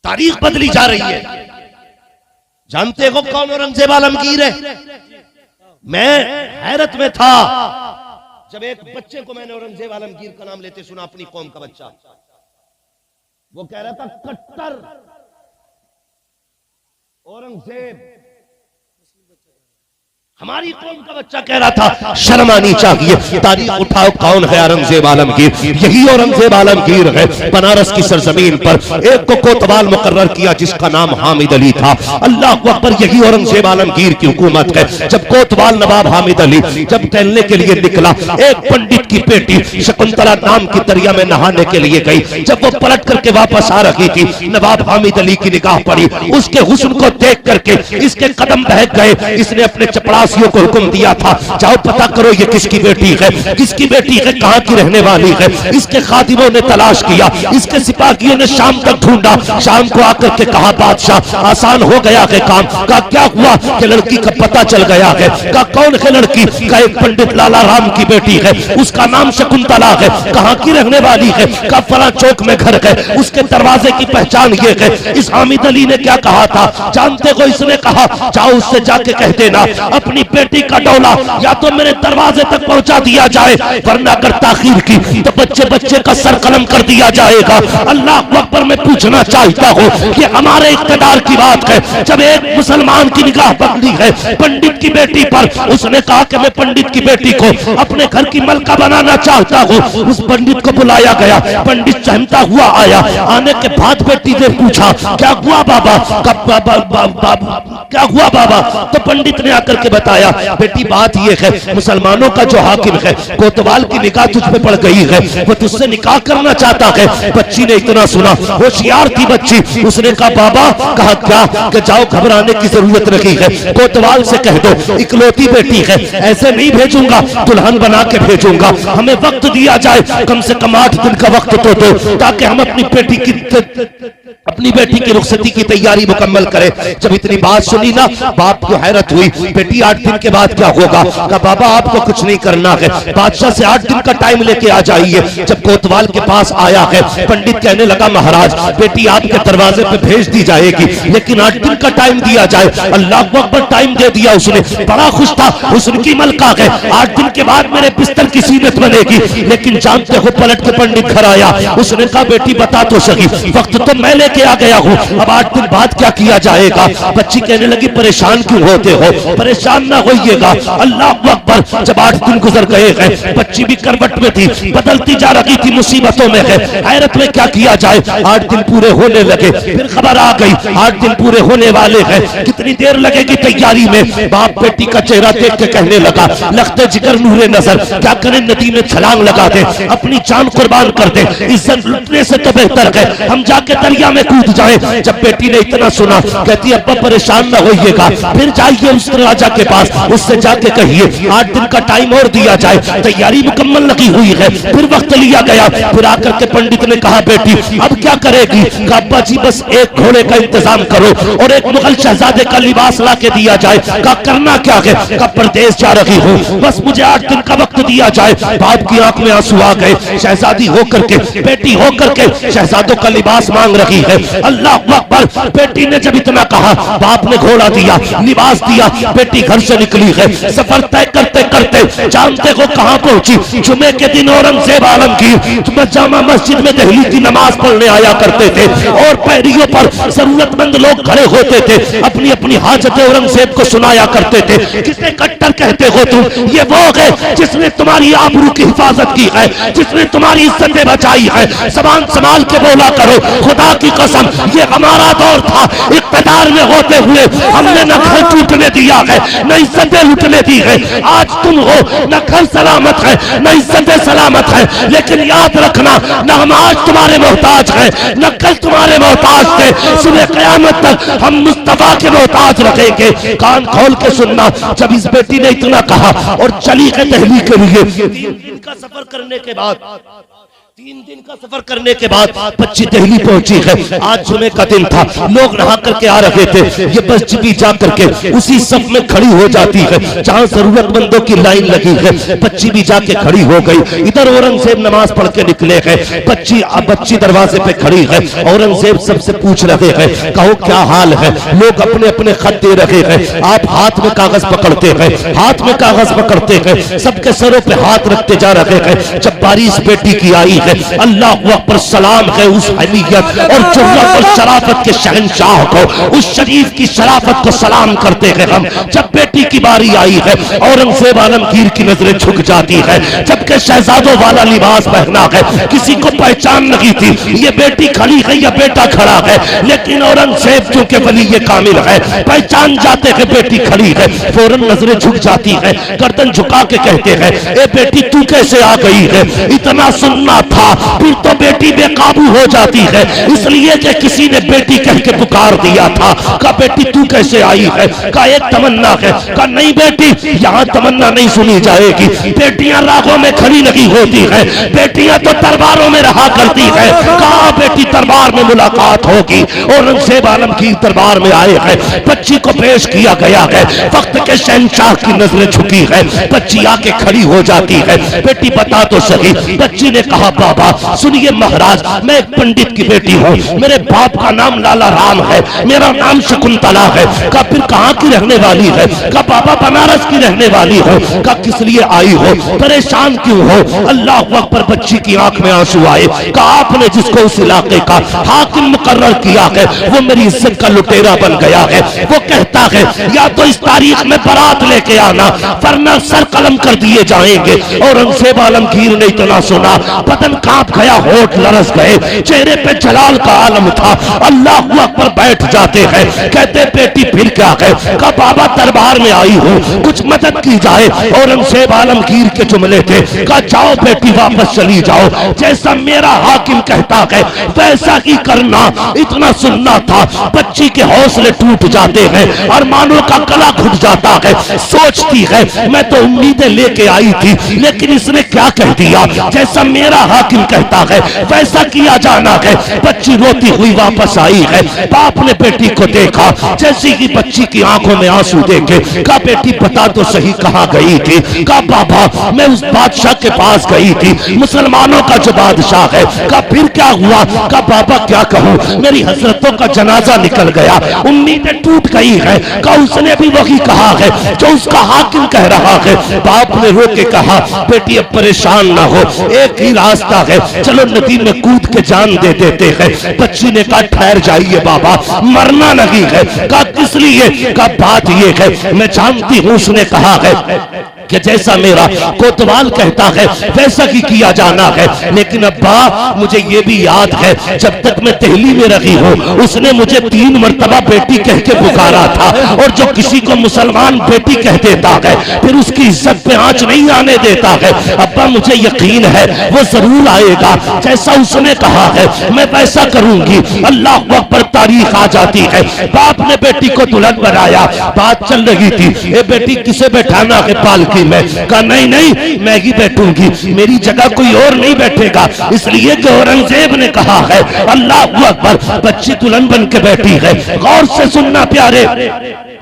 तारीख बदली जा रही है। जानते हो कौन औरंगजेब आलमगीर है? मैं हैरत में था जब एक बच्चे को मैंने औरंगजेब आलमगीर का नाम लेते सुना, अपनी कौम का बच्चा। वो कह रहा था कट्टर औरंगजेब। हमारी कौम का बच्चा कह रहा था शर्म आनी चाहिए। तारीख उठाओ, कौन है औरंगजेब आलमगीर? यही औरंगजेब आलमगीर है। बनारस की सरजमीन पर एक को कोतवाल मुकर्रर किया जिसका नाम हामिद अली था। अल्लाह अकबर, यही औरंगजेब आलमगीर की हुकूमत है। जब कोतवाल नवाब हामिद अली जब टहलने के लिए निकला, एक पंडित की बेटी शकुंतला नाम की दरिया में नहाने के लिए गई। जब वो पलट करके वापस आ रही थी, नवाब हामिद अली की निगाह पड़ी। उसके हुस्न को देख करके इसके कदम बहक गए। इसने अपने चपड़ा को हुक्म दिया था, जाओ पता करो ये किसकी बेटी है, किसकी बेटी है, कहां की रहने वाली है। इसके खादिमों ने तलाश किया, इसके सिपाहियों ने शाम तक ढूंढा। शाम को आकर के कहा बादशाह आसान हो गया है काम। का क्या हुआ कि लड़की का पता चल गया है। का कौन है लड़की? का एक पंडित लाला राम की बेटी है, उसका नाम शकुंतला है। कहां की रहने वाली है? का फला चौक में घर है, उसके दरवाजे की पहचान ये है। इस हामिद अली ने क्या कहा था जानते हो? इसने कहा जाओ उससे जाके कह देना अपनी बेटी का डोला या तो मेरे दरवाजे तक पहुंचा दिया जाए, वरना अगर ताखीर की तो बच्चे बच्चे का सर कलम कर दिया जाएगा। अल्लाह अकबर, मैं पूछना चाहता हूं कि हमारे इख्तियार की बात है। जब एक मुसलमान की निगाह पकड़ी है पंडित की बेटी पर, उसने कहा कि मैं पंडित की बेटी को अपने घर की मलका बनाना चाहता हूं। उस पंडित को बुलाया गया, पंडित सहमता हुआ आया। आने के बाद बेटी ने पूछा क्या हुआ बाबा? क्या हुआ बाबा? तो पंडित ने आकर के बताया बेटी बात ये है, मुसलमानों का जो हाकिम है कोतवाल की निगाह तुझ पे पड़ गई है, वो तुझसे निकाह करना चाहता है। बच्ची ने इतना सुना, होशियार थी बच्ची। उसने कहा बाबा, कहा क्या? कि जाओ घबराने की जरूरत नहीं है, कोतवाल से कह दो इकलौती बेटी है, ऐसे नहीं भेजूंगा, दुल्हन बना के भेजूंगा। हमें वक्त दिया जाए, कम से कम 8 दिन का वक्त तो दो, ताकि हम अपनी बेटी की रुखसती की तैयारी मुकम्मल करें। जब इतनी बात सुनी ना, बाप को हैरत हुई। बेटी 8 दिन के बाद क्या होगा? कहा बाबा आपको कुछ नहीं करना है, बादशाह से 8 दिन का टाइम लेके आ जाइए। जब कोतवाल के पास आया है, पंडित कहने लगा महाराज बेटी आपके दरवाजे पे भेज दी जाएगी, लेकिन 8 दिन का टाइम दिया जाए। अल्लाह अकबर, टाइम दे दिया उसने। बड़ा खुश था, हुस्न की मलका है। 8 दिन के बाद मेरे बिस्तर की सीनत बनेगी। लेकिन जानते हो पलट के पंडित घर आया, उसने कहा बेटी बता तो सही, वक्त तो मैं लेके आ गया हूँ, अब 8 दिन बाद क्या किया जाएगा? बच्ची कहने लगी परेशान क्यों होते हो? परेशान ना होइएगा। अल्लाह अकबर, जब 8 दिन गुजर गए हैं, बच्ची भी करवट में थी, बदलती जा रही थी, मुसीबतों में है, हैरत में क्या किया जाए। 8 दिन पूरे होने लगे, फिर खबर आ गई 8 दिन पूरे होने वाले हैं, कितनी देर लगेगी तैयारी में? बाप बेटी का चेहरा देख के कहने लगा लगते जिगर नूरे नजर, क्या करें नदी में छलांग लगा दे, अपनी जान कुर्बान कर दे, इज्जत लुटने से तो बेहतर है हम जाके दरिया में कूद जाए। जब बेटी ने इतना सुना, कहती अब्बा परेशान ना होइएगा, फिर जाइए उस राजा के पास, उससे जाके कहिए 8 दिन का टाइम और दिया जाए, तैयारी मुकम्मल लगी हुई है। फिर वक्त लिया गया, फिर आकर के पंडित ने कहा बेटी अब क्या करेगी? कहा अब्बा जी बस एक घोड़े का इंतजाम करो और एक मुगल शहजादे का लिबास ला के दिया जाए। कहा करना क्या है? कहा परदेश जा रही हूँ, बस मुझे 8 दिन का वक्त दिया जाए। बाप की आंख में आंसू आ गए, शहजादी होकर के, बेटी होकर के शहजादों का लिबास मांग रही है। अल्लाह अकबर, बेटी ने जब इतना कहा, बाप ने घोड़ा दिया, लिबास दिया, बेटी घर से निकली है। सफर तय करते करते जानते हो कहां पहुंची? जुमे के दिन औरंगजेब आलमगीर जामा मस्जिद में दहली की नमाज पढ़ने आया करते थे और पैरियों पर जरूरतमंद लोग खड़े होते थे, अपनी अपनी हाजत औरंगजेब को सुनाया करते थे। किसे कट्टर कहते हो तुम? ये वो है जिसने तुम्हारी आबरू की हिफाजत की है, जिसने तुम्हारी इज्जतें बचाई है। जबान संभाल के बोला करो, खुदा की कसम ये हमारा दौर था, इख्तियार में होते हुए हमने न घर टूटने दिया है, न इज्जतें लुटने दी है। आज तुम हो, न घर सलामत है, न इज्जतें सलामत है, लेकिन याद रखना न हम आज तुम्हारे मोहताज हैं, न कल तुम्हारे मोहताज थे। सुबह क़यामत तक हम मुस्तफा के मोहताज रहेंगे। कान खोल के सुनना, जब इस बेटी ने इतना कहा और चली गई दहली के लिए, 3 दिन का सफर करने के बाद 3 दिन का सफर करने के बाद बच्ची दिल्ली पहुंची है। आज जुमे का दिन था, लोग नहा करके आ रहे थे। ये बच्ची भी जा करके उसी सफ में खड़ी हो जाती है जहां जरूरतमंदों की लाइन लगी है। बच्ची भी जाके खड़ी हो गई। इधर औरंगजेब नमाज पढ़ के निकले हैं। बच्ची दरवाजे पे खड़ी है। औरंगजेब सबसे पूछ रहे हैं, कहो क्या हाल है? लोग अपने अपने खत दे रहे हैं, आप हाथ में कागज पकड़ते हैं, हाथ में कागज पकड़ते हैं, सबके सरों पे हाथ रखते जा रहे हैं। जब बारिश बेटी की आई है, अल्लाह अकबर, सलाम है उस हमीयत और जुर्रत और शराफत के शहंशाह को, उस शरीफ की शराफत को सलाम करते हैं हम। जब बेटी की बारी आई है, औरंगजेब आलमगीर की नजरें झुक जाती है। जबकि शहजादों वाला लिबास पहना है, किसी को पहचान नहीं थी ये बेटी खड़ी है या बेटा खड़ा है, लेकिन औरंगजेब चूंकि वली ये कामिल है, पहचान जाते हैं बेटी खड़ी है, फौरन नजरें झुक जाती है, गर्दन झुका के कहते हैं, ए बेटी तू कैसे आ गई है? इतना सुनना था, फिर तो बेटी बेकाबू हो जाती है, इसलिए कि किसी ने बेटी कह के पुकार दिया था। कहा बेटी तू कैसे आई है? कहा एक तमन्ना है। कहा नहीं बेटी, यहाँ तमन्ना नहीं सुनी जाएगी, बेटियां रागों में खड़ी नहीं होती है, बेटियां तो दरबारों में रहा करती है। कहा बेटी दरबार में मुलाकात होगी। औरंगजेब आलमगीर दरबार में आए हैं, बच्ची को पेश किया गया है। वक्त के शहंशाह की नजरें झुकी है, बच्ची आके खड़ी हो जाती है। बेटी बता तो सही। बच्ची ने कहा बाबा सुनिए महाराज, मैं एक पंडित की बेटी हूँ, मेरे बाप का नाम लाला राम है, मेरा नाम शकुंतला है। कहा फिर कहाँ की रहने वाली है? कहा बाबा बनारस की रहने वाली हो। कहा किस लिए आई हो? परेशान क्यों हो? अल्लाह अकबर, बच्ची की आंख में आंसू आए। कहा आपने जिसको उस इलाके का हाकिम मुकर्रर किया है, वो मेरी इज्जत का लुटेरा बन गया है। वो कहता है या तो इस तारीख में बारात लेके आना, वरना सर कलम कर दिए जाएंगे। औरंगजेब आलमगीर ने इतना सुना, बदन कांप गया, होठ लरस गए, चेहरे पे जलाल का आलम था। अल्लाह अकबर, बैठ जाते हैं। कहते बेटी फिर क्या है? कहा बाबा दरबार में आई हूँ, कुछ मदद की जाए। औरंगजेब आलमगीर के जुमले थे। कहा जाओ बेटी वापस चली जाओ, जैसा मेरा हाकिम कहता है वैसा ही करना। इतना सुनना था, बच्ची के हौसले टूट जाते हैं और मानो का गला घुट जाता है। सोचती है मैं तो उम्मीदें लेके आई थी, लेकिन इसने क्या कह दिया? जैसा मेरा हाकिम कहता है वैसा किया जाना है। बच्ची रोती हुई वापस आई है। बाप ने बेटी को देखा, जैसी ही बच्ची की आंखों में आंसू देखे, कहा बेटी बता तो सही कहाँ गई थी? कहा बाबा मैं उस बादशाह के पास गई थी, मुसलमानों का जो बादशाह है। कहा फिर क्या हुआ? कहा बाबा क्या कहूँ, मेरी हजरतों का जनाजा निकल गया, उम्मीदें टूट गई है। कहा उसने भी वही कहा है जो उसका हाकिम कह रहा है। बाप ने रो के कहा बेटी अब परेशान ना हो, एक ही रास्ता है, चलो नदी में कूद के जान दे देते हैं। बच्ची ने कहा ठहर जाइए बाबा, मरना नहीं है। कहा किस लिए? कहा बात ये है मैं जानती हूँ, उसने कहा है कि जैसा मेरा कोतवाल कहता है वैसा ही किया जाना है, लेकिन अब्बा मुझे ये भी याद है जब तक मैं दिल्ली में रही हूँ उसने मुझे 3 मरतबा बेटी कह के पुकारा था, और जो किसी को मुसलमान बेटी कह देता है फिर उसकी इज्जत पे आंच नहीं आने देता है। अब्बा मुझे यकीन है वो जरूर आएगा, जैसा उसने कहा है मैं वैसा करूंगी। अल्लाह अकबर, तारीख आ जाती है। बाप ने बेटी को दुल्हन बनाया, बात चल रही थी, ए बेटी किसे बैठाना है पालकी में? कहा नहीं नहीं मैं ही बैठूंगी, मेरी जगह कोई और नहीं बैठेगा, इसलिए कि औरंगजेब ने कहा है। अल्लाह अकबर, बच्ची दुल्हन बन के बैठी है। गौर से सुनना प्यारे,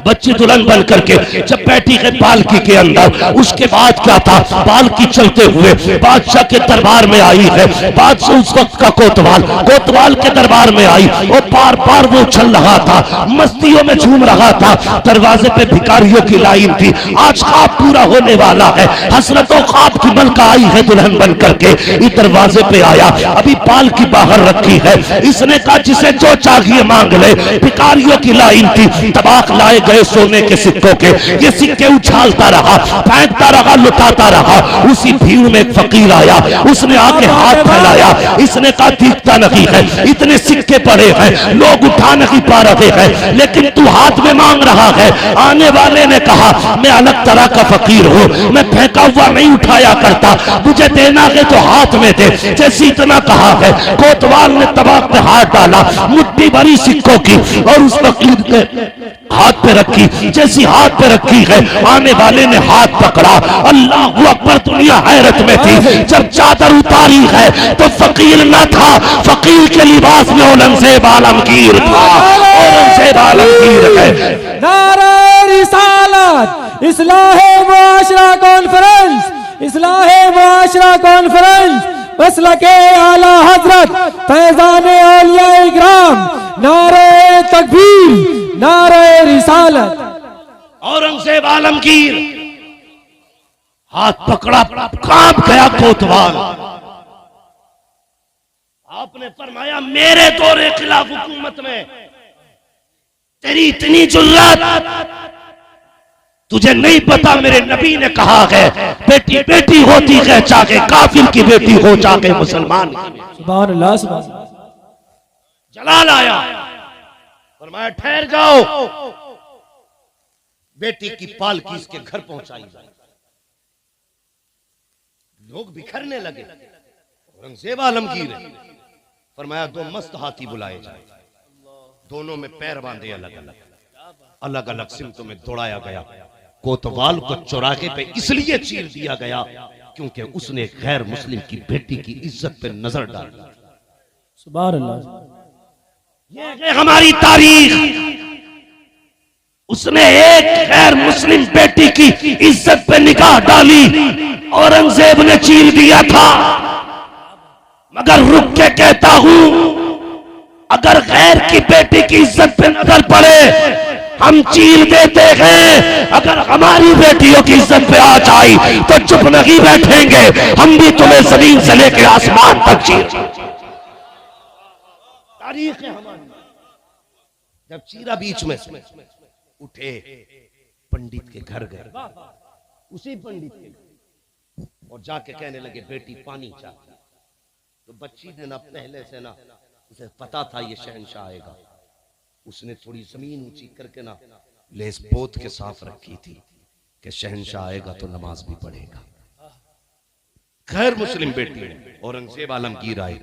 बच्ची दुल्हन बन करके जब बैठी है पालकी के अंदर, उसके बाद क्या था? पालकी चलते हुए बादशाह के दरबार में आई है। बादशाह उस वक्त का कोतवाल के दरबार में आई और बार बार वो उछल रहा था, मस्तियों में झूम रहा था। दरवाजे पे भिखारियों की लाइन थी, आज ख्वाब पूरा होने वाला है, हसरतों ख्वाब की मलका आई है दुल्हन बन करके। इस दरवाजे पे आया, अभी पालकी बाहर रखी है, इसने कहा जिसे जो चाहिए मांग ले। भिखारियों की लाइन थी, तबाक लाए गए सोने के सिक्कों के, ये सिक्के उछालता रहा, फेंकता रहा, लुटाता रहा। उसी भीड़ में एक फकीर आया, उसने आके हाथ फैलाया, इसने कहा दिखता नहीं है, इतने सिक्के पड़े हैं, लोग उठा नहीं पा रहे हैं, लेकिन तू हाथ में मांग रहा है। आने वाले ने कहा मैं अलग तरह का फकीर हूँ, मैं फेंका हुआ नहीं उठाया करता, मुझे देना है तो हाथ में दे। जैसे इतना कहा है, कोतवाल ने तबाक पे हाथ डाला, मुट्ठी भरी सिक्कों की, और उस फकीर ने हाथ पे रखी, जैसी हाथ पे रखी है आने वाले ने हाथ पकड़ा, अल्लाह अकबर, दुनिया हैरत में थी। जब चादर उतारी है तो फकीर न था, फकीर के लिबास में औरंगजेब आलमगीर था। औरंगजेब आलमगीर है। नारे रिसालत, इस्लाहे मुआशरा कॉन्फ्रेंस, इस्लाहे मुआशरा कॉन्फ्रेंस, मसलके आला हजरत फैजान औलिया इकराम, नारे तकबीर, नारे रिसालत। औरंगजेब आलमगीर हाथ पकड़ा, कांप गया कोतवाल। आपने फरमाया मेरे दौरे खिलाफ हुकूमत में तेरी इतनी जुर्रत, तुझे नहीं पता मेरे नबी ने कहा है बेटी बेटी होती है चाहे काफिर की बेटी हो चाहे मुसलमान। सुभान अल्लाह, सुभान अल्लाह। जलाल आया, फरमाया ठहर जाओ, बेटी की पालकी इसके घर पहुंचाई जाए। लोग बिखरने लगे। औरंगजेब आलमगीर है, फरमाया दो मस्त हाथी बुलाए जाए, दोनों में पैर बांधे, अलग अलग अलग अलग सिमतों में दौड़ाया गया। कोतवाल को चौराहे पे इसलिए चीर दिया गया क्योंकि उसने गैर मुस्लिम की बेटी की इज्जत पे नजर डाली। सुभान अल्लाह, ये हमारी तारीख। उसने एक गैर मुस्लिम बेटी की इज्जत पे निगाह डाली, औरंगजेब ने चीर दिया था। मगर रुक के कहता हूं, अगर गैर की बेटी की इज्जत पे नजर पड़े हम चीर देते हैं, अगर हमारी बेटियों की इज्जत पे आ जाए तो चुप नहीं बैठेंगे, हम भी तुम्हें जमीन से लेकर आसमान तक चीर। तारीख है हमारी। जब चीरा बीच में उठे, पंडित के घर गए, उसी पंडित के घर, और जाके कहने लगे बेटी पानी चाहती। तो बच्ची ने ना पहले से ना उसे पता था ये शहंशाह आएगा, उसने थोड़ी जमीन ऊंची करके ना लेस पोत के साफ रखी थी कि शहंशाह आएगा तो नमाज भी पढ़ेगा। गैर मुस्लिम बेटी है। औरंगजेब आलमगीर आए,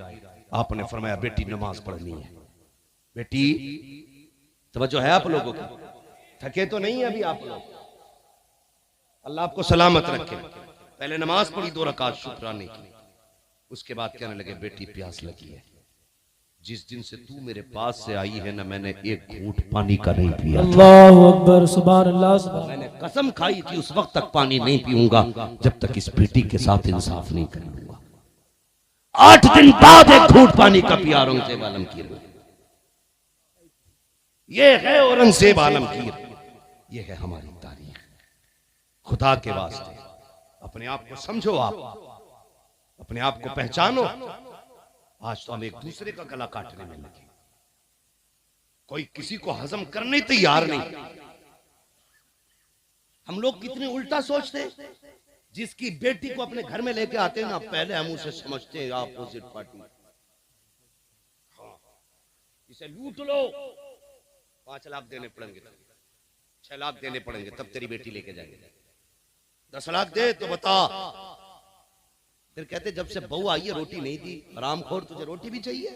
आपने फरमाया बेटी नमाज पढ़नी है। बेटी तवज्जो है आप लोगों की, थके तो नहीं है अभी आप लोग, अल्लाह आपको सलामत रखे। पहले नमाज पढ़ी 2 रकात शुक्राने की, उसके बाद कहने लगे बेटी प्यास लगी है, जिस दिन से तू मेरे पास से आई है ना मैंने एक घूंट पानी का नहीं पिया। अल्लाहु अकबर, सुभान अल्लाह, सुभान। मैंने कसम खाई थी उस वक्त तक पानी नहीं पीऊंगा जब तक इस बेटी के साथ इंसाफ नहीं कर लूंगा। 8 दिन बाद एक घूंट पानी का पिया औरंगजेब आलमगीर। ये है औरंगजेब आलमगीर, ये है हमारी तारीख। खुदा के वास्ते अपने आप को समझो, आप अपने आप को पहचानो। आज तो हम एक दूसरे का गला काटने में लगे, कोई किसी को हजम करने तैयार नहीं। हम लोग कितने उल्टा सोचते, जिसकी बेटी को अपने घर में लेके आते हैं ना पहले हम उसे समझते हैं अपोजिट पार्टी। इसे लूट लो, 5 लाख देने पड़ेंगे, 6 लाख देने पड़ेंगे तब तेरी बेटी लेके जाएंगे। 10 लाख दे तो बता। फिर कहते जब से बहू आई है रोटी नहीं दी, हरामखोर तुझे रोटी भी चाहिए।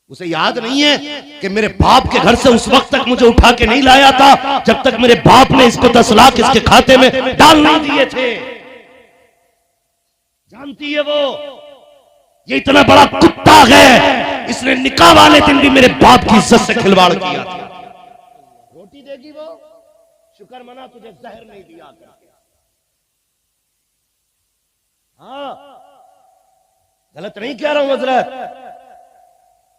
उसे याद नहीं है कि मेरे बाप के घर से उस वक्त तक मुझे उठा के नहीं लाया था जब तक मेरे बाप ने इसको 10 लाख इसके खाते में डाल नहीं दिए थे। जानती है वो, ये इतना बड़ा कुत्ता है, इसने निकाह वाले दिन भी मेरे बाप की इज्जत से खिलवाड़ किया था। रोटी देगी वो, शुक्र मना तुझे जहर नहीं दिया। हाँ, गलत नहीं कह रहा हूं हजरत,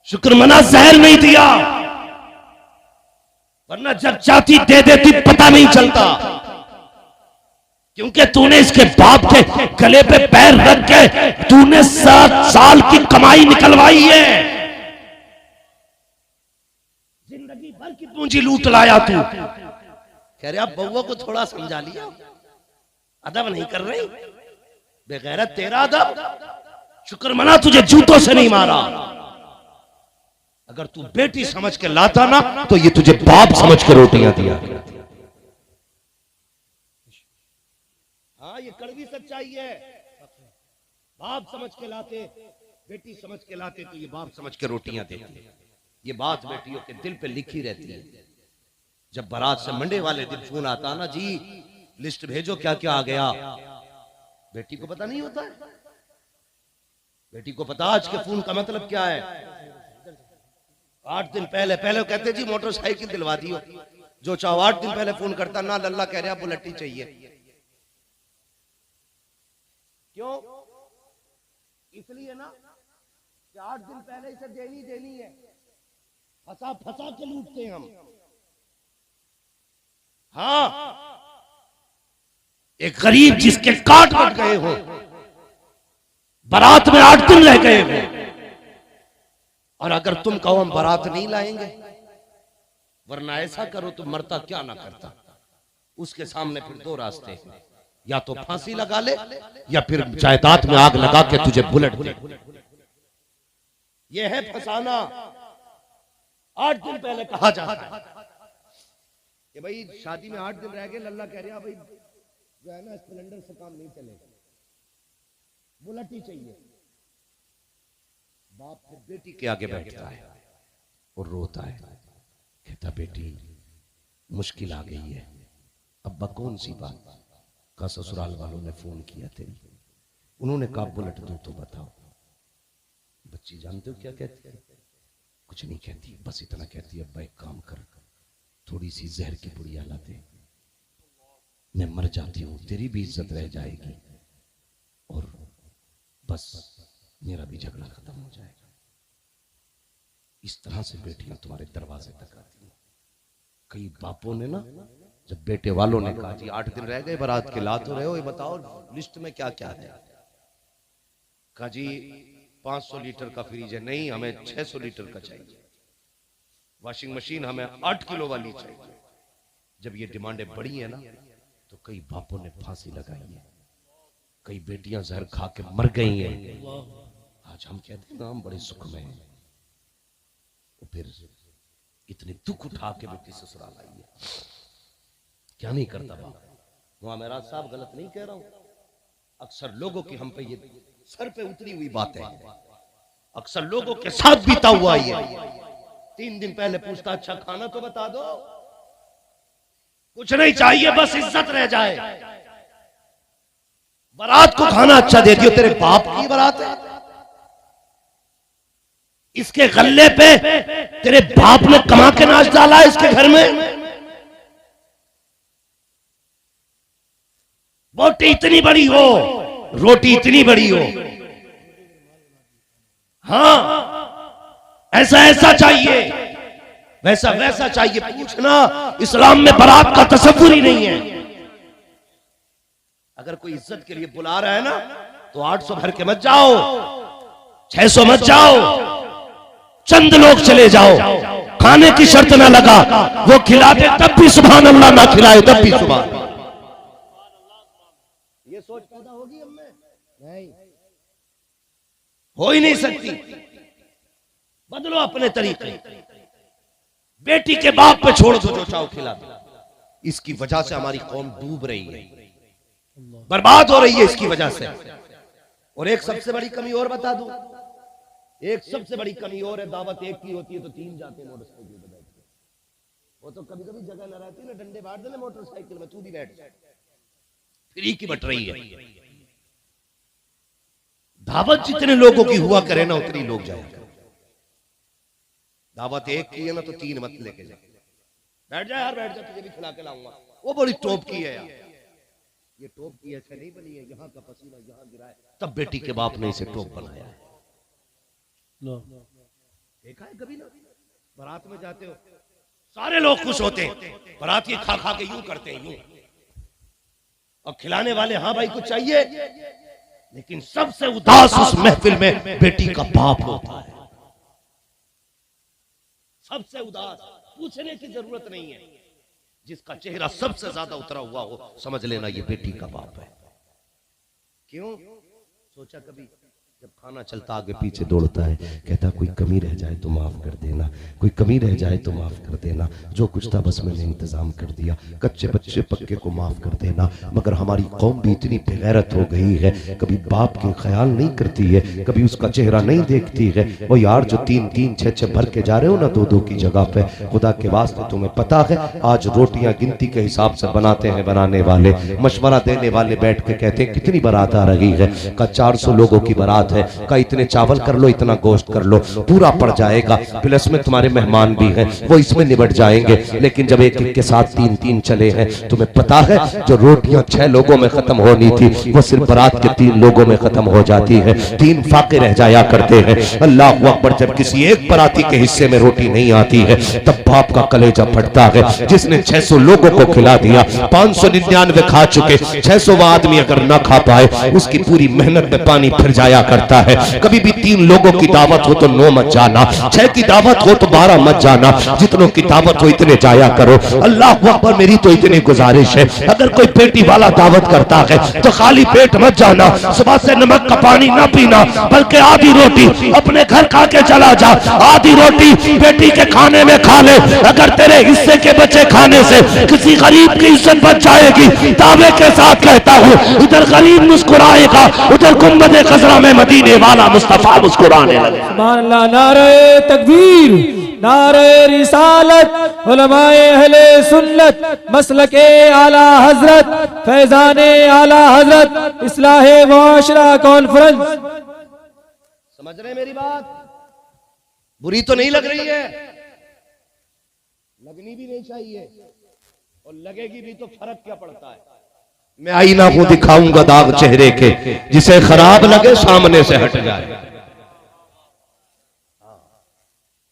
शुक्र मना जहर नहीं दिया, वरना जब चाहती दे देती पता नहीं चलता। क्योंकि तूने इसके बाप के गले पे पैर रख के तूने 7 साल की कमाई निकलवाई है, जिंदगी भर की पूंजी लूट लाया तू। कह रहे आप बउआ को थोड़ा समझा लिया, अदब नहीं कर रही, बेगैरत तेरा अदब। शुक्र मना तुझे जूतों से नहीं मारा। अगर तू बेटी समझ के लाता ना तो ये तुझे बाप समझ के रोटियां दिया। हाँ, ये कड़वी सच्चाई है। बाप समझ के लाते, बेटी समझ के लाते तो ये बाप समझ के रोटियां देते। ये बात बेटियों के दिल पे लिखी रहती है। जब बारात से मंडे वाले दिन फोन आता ना, जी लिस्ट भेजो क्या क्या आ गया, बेटी को पता नहीं होता है। बेटी को पता आज के फोन का मतलब क्या है। 8 दिन पहले पहले कहते जी मोटरसाइकिल दिलवा दियो, जो चाहो 8 दिन पहले फोन करता, ना लल्ला कह रहा बुलेट ही चाहिए। क्यों? इसलिए ना कि 8 दिन पहले इसे देनी है, फंसा फंसा के लूटते हैं हम। हाँ, एक गरीब जिसके काट कट गए हो, बारात में 8 दिन रह गए हो, और अगर तुम कहो हम बारात नहीं लाएंगे, वरना ऐसा करो तो मरता क्या ना करता। उसके सामने फिर 2 रास्ते हैं, या तो फांसी लगा ले या फिर जायदाद में आग लगा के तुझे बुलेट दे। यह है फसाना। 8 दिन पहले कहा जाता है कि भाई शादी में 8 दिन रह गए, लल्ला कह रहा भाई जो है ना स्प्लेंडर से काम नहीं चलेगा, बुलेट ही चाहिए। बाप फिर बेटी के आगे बैठता है और रोता है, कहता बेटी मुश्किल आ गई है। अब्बा कौन सी बात? का ससुराल वालों ने फोन किया थे, उन्होंने कहा बुलेट दो तो बताओ। बच्ची जानते हो क्या कहती है? कुछ नहीं कहती, बस इतना कहती है अब्बा एक काम कर, थोड़ी सी जहर की पुड़िया ला दे, मैं मर जाती हूं, तेरी भी इज्जत रह जाएगी और बस मेरा भी झगड़ा खत्म हो जाएगा। इस तरह से बेटियां तुम्हारे दरवाजे तक आती हैं। कई बापों ने ना, जब बेटे वालों ने कहा जी 8 दिन रह गए बारात के, ला तो रहे हो, ये बताओ लिस्ट में क्या क्या है। कहा जी 500 लीटर का फ्रिज है, नहीं हमें 600 लीटर का चाहिए। वॉशिंग मशीन हमें 8 किलो वाली चाहिए। जब ये डिमांडें बढ़ी है ना, तो कई बापों ने फांसी लगाई है, कई बेटियां जहर खा के मर गई हैं। आज हम कहते हैं ना हम बड़े सुख में हैं, तो फिर इतने दुख उठा के बेटी ससुराल आई है, क्या नहीं करता बाप। वहां मेरा साहब गलत नहीं कह रहा हूं, अक्सर लोगों की हम पे ये सर पे उतरी हुई बातें हैं, अक्सर लोगों के साथ बीता हुआ ये। 3 दिन पहले पूछता अच्छा खाना तो बता दो, कुछ नहीं चाहिए बस इज्जत रह जाए। बारात को खाना अच्छा दे दियो, तेरे बाप की बारात है, इसके गल्ले पे तेरे बाप ने कमा के नाच डाला है इसके घर में। बोटी इतनी बड़ी हो, रोटी इतनी बड़ी हो, हाँ ऐसा ऐसा चाहिए, वैसा वैसा चाहिए। पूछना इस्लाम में बारात का तसव्वुर ही नहीं है। अगर कोई इज्जत के लिए बुला रहा है ना, तो 800 भर के मत जाओ, 600 मत जाओ, चंद लोग चले जाओ। खाने की शर्त ना लगा, वो खिला दे तब भी सुभान अल्लाह, ना खिलाए तब भी सुभान। ये सोच पैदा होगी हमें? नहीं, हो ही नहीं सकती। बदलो अपने तरीके। बेटी के बाप पे छोड़ दो, जो चाहो खिला दो। इसकी वजह से हमारी कौम डूब रही है, बर्बाद हो रही है इसकी वजह से। और एक सबसे बड़ी कमी और बता दूं, एक सबसे बड़ी कमी और है, दावत एक की होती है तो 3 जाते हैं मोटरसाइकिल पे बैठ के। वो तो कभी कभी जगह न रहती ना, डंडे बांट देना मोटरसाइकिल में, तू भी बैठ जा, फ्री की बट रही है। दावत जितने लोगों की हुआ करे ना, उतनी लोग जाएंगे। दावत एक की है ना, तो 3 मत लेके जा, बैठ जा यार, बैठ जा, तुझे भी खिला के लाऊंगा। वो बड़ी टॉप की है यार, ये टॉप की ऐसे नहीं बनी है, यहाँ का पसीना यहाँ गिरा है, तब बेटी के बाप ने इसे टॉप बनाया है। देखा है कभी ना, बारात में जाते हो सारे लोग खुश होते हैं, बारात ये खा खा के यूं करते हैं, यूं, और खिलाने वाले हाँ भाई कुछ चाहिए, लेकिन सबसे उदास उस महफिल में बेटी का बाप होता है, सबसे उदास। पूछने की जरूरत नहीं है, जिसका चेहरा सबसे ज्यादा उतरा हुआ हो, समझ लेना ये बेटी का बाप है। क्यों? सोचा कभी जब खाना चलता आगे पीछे दौड़ता है, कहता कोई कमी रह जाए तो माफ कर देना, कोई कमी रह जाए तो माफ कर देना, जो कुछ था बस मैंने इंतजाम कर दिया, कच्चे बच्चे पक्के को माफ कर देना। मगर हमारी कौम भी इतनी बेगैरत हो गई है, कभी बाप के ख्याल नहीं करती है, कभी उसका चेहरा नहीं देखती है। वो यार जो 3-3 6-6 भर के जा रहे हो ना 2-2 की जगह पे, खुदा के वास्ते तुम्हें पता है आज रोटियां गिनती के हिसाब से बनाते हैं बनाने वाले, मशवरा देने वाले बैठ के कहते हैं कितनी बारात आ रही है, का 400 लोगों की बारात है, का इतने चावल कर लो, इतना गोश्त कर लो, पूरा पड़ जाएगा, प्लस में तुम्हारे मेहमान भी हैं वो इसमें निबट जाएंगे। लेकिन जब एक एक के साथ 3-3 चले हैं, तुम्हें पता है जो रोटियां 6 लोगों में खत्म होनी थी वो सिर्फ बारात के 3 लोगों में खत्म हो जाती है, 3 फाके रह जाया करते हैं। अल्लाह अकबर, जब किसी एक बाराती के हिस्से में रोटी नहीं आती है तब बाप का कलेजा फटता है। जिसने 600 लोगों को खिला दिया, 599 खा चुके, 600वां आदमी अगर ना खा पाए उसकी पूरी मेहनत में पानी फिर जाया करता है। कभी भी 3 लोगों की दावत हो तो 9 मत जाना, 6 की दावत हो तो 12 मत जाना, जितनों की दावत हो इतने जाया करो। अल्लाह अकबर, मेरी तो इतनी गुजारिश है, अगर कोई पेटी वाला दावत करता है तो खाली पेट मत जाना, सुबह से नमक का पानी ना पीना, बल्कि आधी रोटी अपने घर खा के चला जा, आधी रोटी बेटी के खाने में खा ले। अगर तेरे हिस्से के बचे खाने से किसी गरीब की इज्जत बच जाएगी, दावे के साथ कहता हूँ, इधर गरीब मुस्कुराएगा, उधर गुंबद खजरा में मदीने वाला मुस्तफा मुस्कुराने लगे। सुभान अल्लाह। नारे तकबीर, नारे रिसालत, उलमाए अहले सुन्नत, मसलके आला हजरत, फैजाने आला हजरत, इस्लाहे मुआशरा कॉन्फ्रेंस। समझ रहे मेरी बात? बुरी तो नहीं लग रही है, लगनी भी नहीं चाहिए, और लगेगी भी तो फर्क क्या पड़ता है। मैं आईना को दिखाऊंगा दाग चेहरे के, जिसे खराब लगे सामने से हट जाए।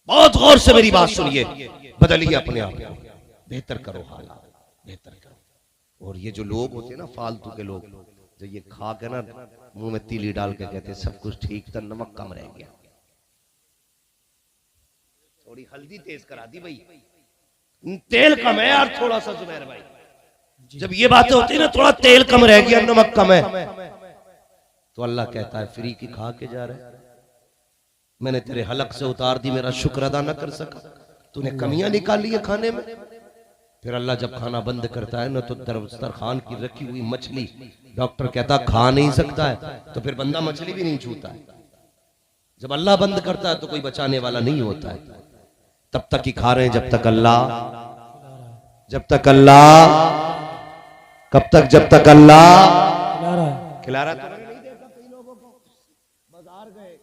बहुत गौर से मेरी बात सुनिए, बदलिए अपने आप को, बेहतर करो हालात, बेहतर करो। और ये जो लोग होते हैं ना फालतू के लोग, जो ये खा के ना मुंह में तीली डाल के कहते सब कुछ ठीक था, नमक कम रह गया, थोड़ी हल्दी तेज करा दी भाई, तेल कम है यार थोड़ा सा जुबैर भाई। जब ये बातें होती है ना, थोड़ा तेल कम रह गया, नमक कम है, तो अल्लाह कहता है फ्री की खा के जा रहे, मैंने तेरे हलक से उतार दी, मेरा शुक्र अदा न कर सका, तूने कमियां निकाली है खाने में। फिर अल्लाह जब खाना बंद करता है ना, तो दस्तरखान की रखी हुई मछली डॉक्टर कहता खा नहीं सकता है, तो फिर बंदा मछली भी नहीं छूता है। जब अल्लाह बंद करता है तो कोई बचाने वाला नहीं होता है। तब तक ही खा रहे हैं जब तक अल्लाह, कब तक? जब तक अल्लाह खिला रहा है। नहीं देखा कई लोगों को बाजार गए,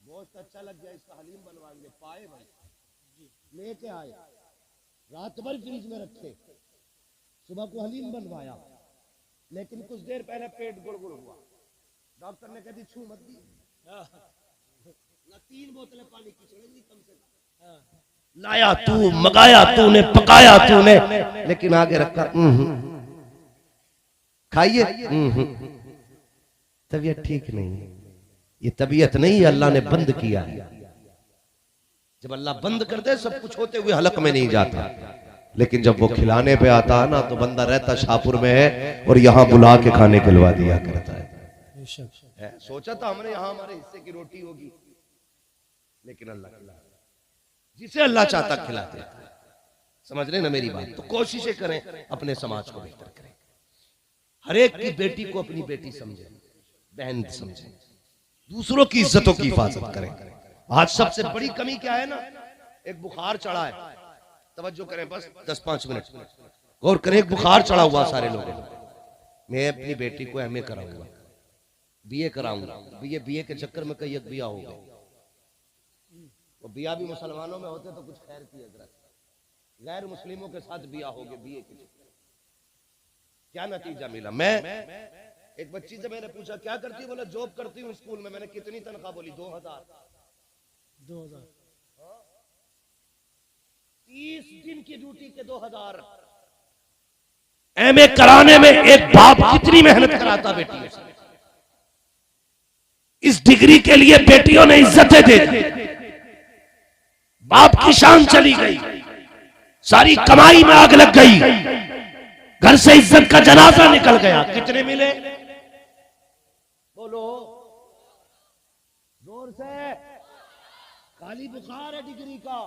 गोश्त अच्छा लग गया, इसका हलीम बनवाएंगे, पाए भाई लेके आए, रात भर फ्रिज में रखे, सुबह को हलीम बनवाया, लेकिन कुछ देर पहले पेट गुड़गुड़ हुआ, डॉक्टर ने कह दी छू मत दी ना, 3 बोतलें पानी की छोड़ेंगी कम से कम, लाया तू, मंगाया तूने, पकाया तूने, लेकिन आगे रखा खाइए, तबीयत ठीक नहीं है। ये तबीयत नहीं है, अल्लाह ने बंद किया है। जब अल्लाह बंद कर दे सब कुछ होते हुए हलक में नहीं जाता, लेकिन जब वो खिलाने पे आता है ना, तो बंदा रहता शाहपुर में है और यहाँ बुला के खाने खिलवा दिया करता है। सोचा था हमने यहाँ हमारे हिस्से की रोटी होगी, लेकिन अल्लाह खिला, जिसे अल्लाह चाहता खिलाते हैं। समझ रहे ना मेरी बात? तो कोशिशें करें अपने समाज को बेहतर करें, हर एक की बेटी को अपनी बेटी समझे, बहन समझे, दूसरों की इज्जतों की हिफाजत करें। आज सबसे बड़ी कमी क्या है ना, एक बुखार चढ़ा है, तवज्जो करें बस 10-5 मिनट गौर करें, एक बुखार चढ़ा हुआ सारे लोगों को। मैं अपनी बेटी को एमए कराऊंगा, बीए कराऊंगा, बीए के चक्कर में कई एक बिया हो गए, वो बिया भी मुसलमानों में होते तो कुछ खैर की हजरत, गैर मुस्लिमों के साथ बिया हो गए बीए के चक्कर। क्या नतीजा मिला? मैं एक बच्ची से मैंने पूछा क्या करती है, बोला जॉब करती हूँ स्कूल में। मैंने कितनी तनख्वाह? बोली 2000। 30 दिन की ड्यूटी के 2000। एमए कराने में एक बाप कितनी मेहनत कराता बेटियों से। इस डिग्री के लिए बेटियों ने इज्जतें दे दी, बाप की शान चली गई, सारी कमाई में आग लग गई, घर से इज्जत का जनाजा निकल गया। कितने मिले? बोलो जोर से। खाली बुखार है डिग्री का,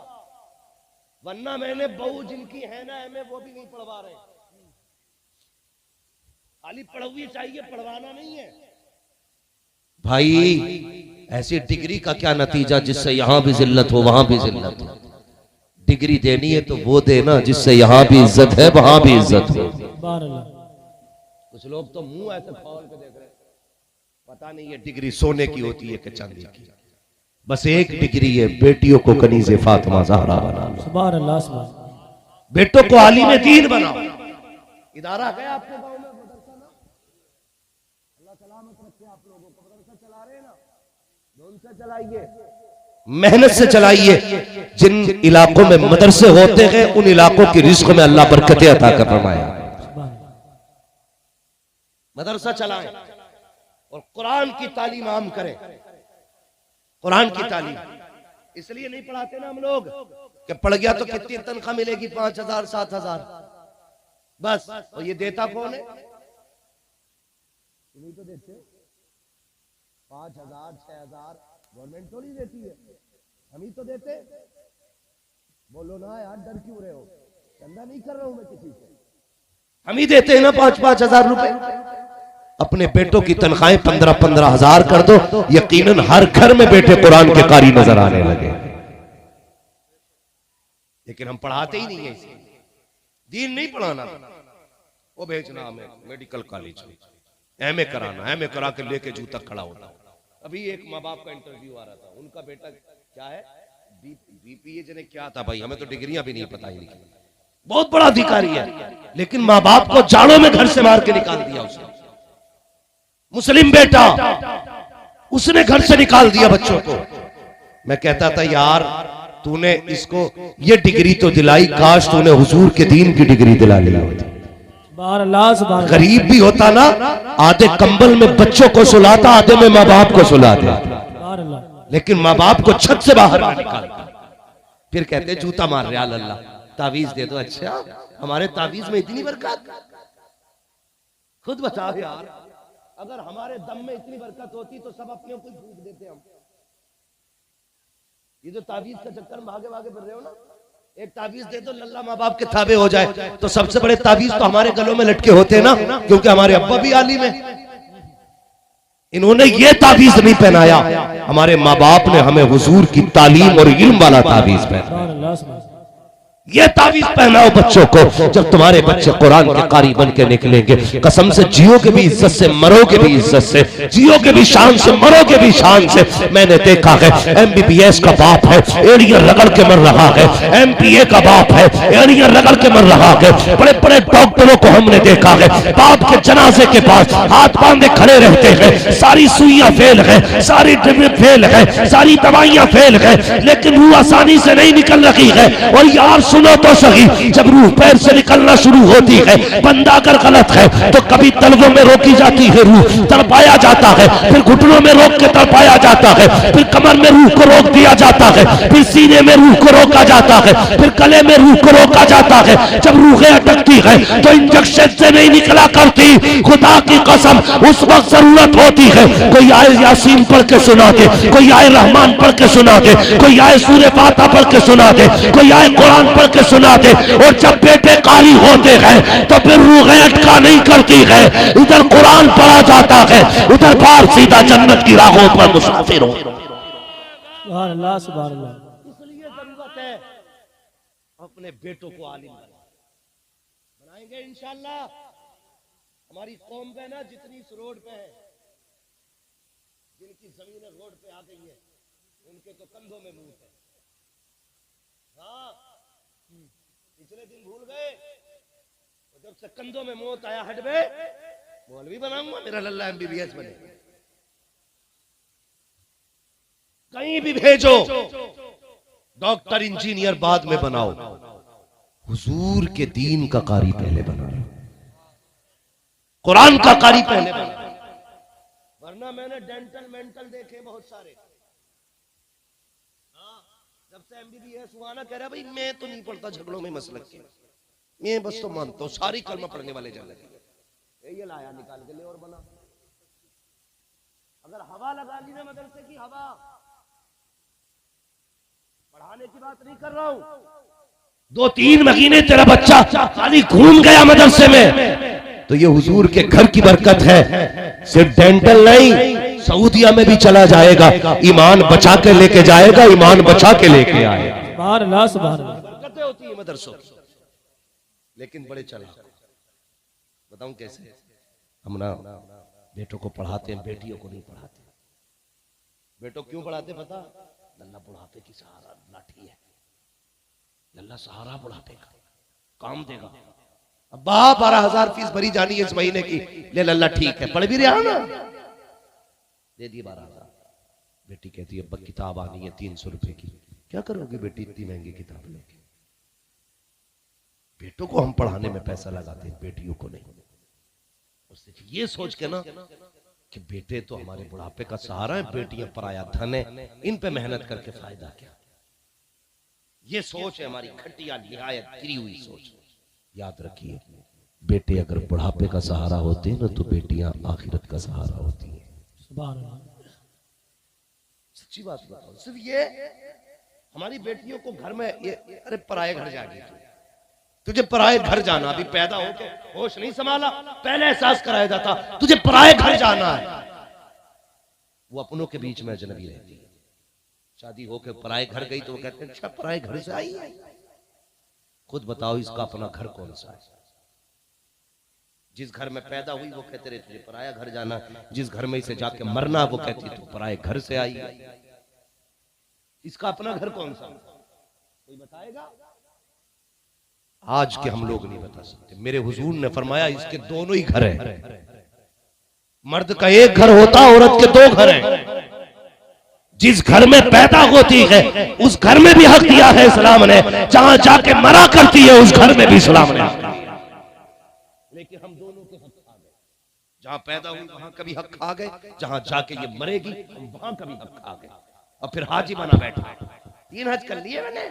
वरना मैंने बहू जिनकी है ना एमए वो भी नहीं पढ़वा रहे। खाली पढ़वी चाहिए, पढ़वाना नहीं है भाई। ऐसी डिग्री का क्या नतीजा जिससे यहां भी जिल्लत हो वहां भी जिल्लत हो। डिग्री देनी है तो वो देना जिससे यहां भी इज्जत है वहां भी इज्जत हो। कुछ लोग तो मुंह ऐसे खोल के देख रहे, पता नहीं ये डिग्री सोने की होती है कि चांदी की। बस एक डिग्री है, बेटियों को कनीज़े फातिमा ज़हरा बनाओ, सुभान अल्लाह, सुभान। बेटों को आलिम दीन बनाओ। इदारा है आपके गांव में मदरसा ना, अल्लाह सलामत रखे आप लोगों को। मदरसा चला रहे हैं ना, जोन से चलाइए, मेहनत से चलाइए। जिन इलाकों में मदरसे होते हैं उन इलाकों की रिज़्क़ में अल्लाह बरकतें अता कर फरमाया। मदरसा चलाएं और कुरान की तालीम आम करें। कुरान की तालीम इसलिए नहीं पढ़ाते ना हम लोग कि पढ़ गया तो कितनी तनख्वाह मिलेगी, 5,000 7,000 बस। और ये देता कौन है? नहीं तो देते 5,000 6,000 गवर्नमेंट थोड़ी देती है, हम ही तो देते। बोलो ना यार, डर क्यों रहे हो? चंदा नहीं कर रहा हूं मैं किसी से, हम ही देते हैं ना 5-5 हजार रुपए। अपने बेटों की तनख्वाहें 15-15 हजार कर दो, यकीनन हर घर में बेटे कुरान के कारी नजर आने लगे। लेकिन हम पढ़ाते ही नहीं है इसे। दीन नहीं पढ़ाना, वो भेजना हमें मेडिकल कॉलेज में, एमए कराना, एमए करा के लेके जू तक खड़ा होता। अभी एक माँ बाप का इंटरव्यू आ रहा था, उनका बेटा क्या है, बीपीए जने क्या था भाई, हमें तो डिग्रियां भी नहीं पता ही नहीं। बहुत बड़ा अधिकारी है, लेकिन माँ बाप को जाड़ों में घर से मार के निकाल दिया उसने। मुस्लिम बेटा, उसने घर से निकाल दिया बच्चों को। मैं कहता था यार तूने इसको ये डिग्री तो दिलाई, काश तूने हुजूर के दीन की डिग्री दिला ली होती। गरीब भी होता ना, आधे कंबल में बच्चों को सुलाता, आधे में माँ बाप को सुलाता, लेकिन माँ बाप को छत से बाहर निकालता। फिर कहते जूता मार रहे अल्लाह, तावीज दे दो। अच्छा, हमारे तावीज में इतनी बरकत? खुद बताओ यार, अगर हमारे दम में इतनी बरकत होती तो सब अपने को फूंक देते हम। ये जो तावीज का चक्कर में भागे भागे फिर रहे हो ना, एक तावीज दे दो लल्ला माँ बाप के थाबे हो जाए, तो सबसे बड़े तावीज तो हमारे गलों में लटके होते हैं ना, क्योंकि हमारे अब्बा भी आलिम है। इन्होंने ये तावीज नहीं पहनाया, हमारे माँ बाप ने हमें हुजूर की तालीम और इल्म वाला तावीज पहनाया। ये तावीज पहनाओ बच्चों को। जब तुम्हारे बच्चे कुरान के कारी बन के निकलेंगे, कसम से जियोगे भी इज्जत से, मरोगे भी इज्जत से, जियोगे भी शान से, मरोगे भी शान से। मैंने देखा है एमबीबीएस का बाप है, एड़ियां रगड़ के मर रहा है, एमपीए का बाप है, एड़ियां रगड़ के मर रहा है। बड़े बड़े डॉक्टरों को हमने देखा है, बाप के जनाजे के पास हाथ बांधे खड़े रहते हैं। सारी सुइयां फेल है, सारी ड्रिप फेल है, सारी दवाइयां फेल है, लेकिन रूह आसानी से नहीं निकल रही है। और यार सुनो तो सही, जब रूह पैर से निकलना शुरू होती है, बंदा अगर गलत है तो कभी तलवों में रोकी जाती है रूह, तड़पाया जाता है, फिर घुटनों में रोक के तड़पाया जाता है, फिर कमर में रूह को रोक दिया जाता है, फिर सीने में रूह को रोका जाता है, फिर गले में रूह को रोका जाता है। जब रूहें अटकती है तो इंजेक्शन से नहीं निकला करती, खुदा की कसम उस वक्त जरूरत होती है कोई आए यासीन पढ़ के सुना दे, कोई आए रहमान पढ़ के सुना दे, कोई आए सूरह फातिहा पढ़ के सुना दे, कोई आए कुरान पढ़ के सुना दे। और जब बेटे कारी होते हैं तो फिर रूहें अटका नहीं करती है, इधर कुरान पढ़ा जाता है, उधर बाहर सीधा जन्नत की राहों पर मुसाफिर हो। सुभान अल्लाह, सुभान अल्लाह। इसलिए जरूरत है अपने बेटों को आलिम बनाएंगे इंशाअल्लाह। हमारी कौम पे ना जितनी इस रोड पे है, जिनकी जमीनें रोड पे आ गई है, उनके तो कंधों में मुंह है। हाँ, पिछले दिन भूल गए, तो जब से कंधों में मौत आया, हट बे मौलवी बनाऊंगा, मेरा लल्ला एमबीबीएस बने। कहीं भी भेजो, डॉक्टर इंजीनियर बाद में बनाओ, हुजूर के दीन का कारी पहले बनाओ, कुरान का कारी पहले बनाओ। वरना मैंने डेंटल मेंटल देखे बहुत सारे। जब से एमबीबीएस हुआ ना, कह रहा भाई मैं तो नहीं पढ़ता झगड़ों में मसलक के, मैं बस तो मानता हूँ, सारी कलमा पढ़ने वाले जल लगे। ये लाया निकाल के ले और बना। अगर हवा लगा ली ना मदरसे की हवा, पढ़ाने की बात नहीं कर रहा हूं। 2-3 महीने तेरा बच्चा खाली घूम गया मदरसे में, तो ये हुजूर के घर की बरकत है। सिर्फ डेंटल नहीं, सऊदिया में भी चला जाएगा, ईमान बचा के लेके जाएगा, ईमान बचा के लेके आएगा। सुभान अल्लाह, सुभान अल्लाह। बरकतें होती है मदरसों, लेकिन बड़े चला। बताऊं कैसे? हम ना बेटों को पढ़ाते हैं, बेटियों को नहीं पढ़ाते। बेटों क्यों पढ़ाते पता? लल्ला बुढ़ापे की सहारा लाठी है, लल्ला सहारा बुढ़ापे का काम देगा। अब्बा 12,000 फीस भरी जानी है इस महीने की, ले लल्ला ठीक है, पढ़ भी रहा ना, दे दिए 12,000। बेटी कहती है अब्बा किताब आनी है 300 रुपए की, क्या करोगी बेटी इतनी महंगी किताब लेके? बेटों को हम पढ़ाने में पैसा लगाते हैं, बेटियों को नहीं। और सिर्फ ये सोच के ना कि बेटे तो हमारे बुढ़ापे का सहारा है, बेटियां पराया धन है, इन पे मेहनत करके फायदा क्या? ये सोच है हमारी खटिया निहायत गिरी हुई सोच। याद रखिए, बेटे अगर बुढ़ापे का सहारा होते हैं ना, तो बेटियां आखिरत का सहारा होती हैं। सुभान अल्लाह। सच्ची बात बताओ, सिर्फ ये हमारी बेटियों को घर में अरे पराये घर जाएगी, तुझे पराये घर जाना, अभी पैदा हो के होश नहीं संभाला, पहले एहसास कराया जाता तुझे पराये घर जाना है। वो अपनों के बीच में अजनबी रहती है। शादी होके पराये घर गई तो वो कहते हैं अच्छा पराये घर से आई है। खुद बताओ इसका अपना घर कौन सा है? जिस घर में पैदा हुई वो कहते रहे तुझे पराया घर जाना, जिस घर में इसे जाके मरना वो कहती तू पराये घर से आई है। इसका अपना घर कौन सा? कोई बताएगा? आज के हम लोग नहीं बता सकते। मेरे हुजूर ने फरमाया इसके दोनों ही घर हैं। मर्द का एक घर होता, औरत के 2 घर हैं। जिस घर में पैदा होती है उस घर में भी हक दिया है इस्लाम ने, जहां जाके मरा करती है उस घर में भी इस्लाम ने। लेकिन हम दोनों के हक खा गए, जहां पैदा हुई वहां का भी हक खा गए, जहां जाके ये मरेगी हम वहां का भी हक खा गए। और फिर हाजी बना बैठा, 3 हज कर लिए मैंने,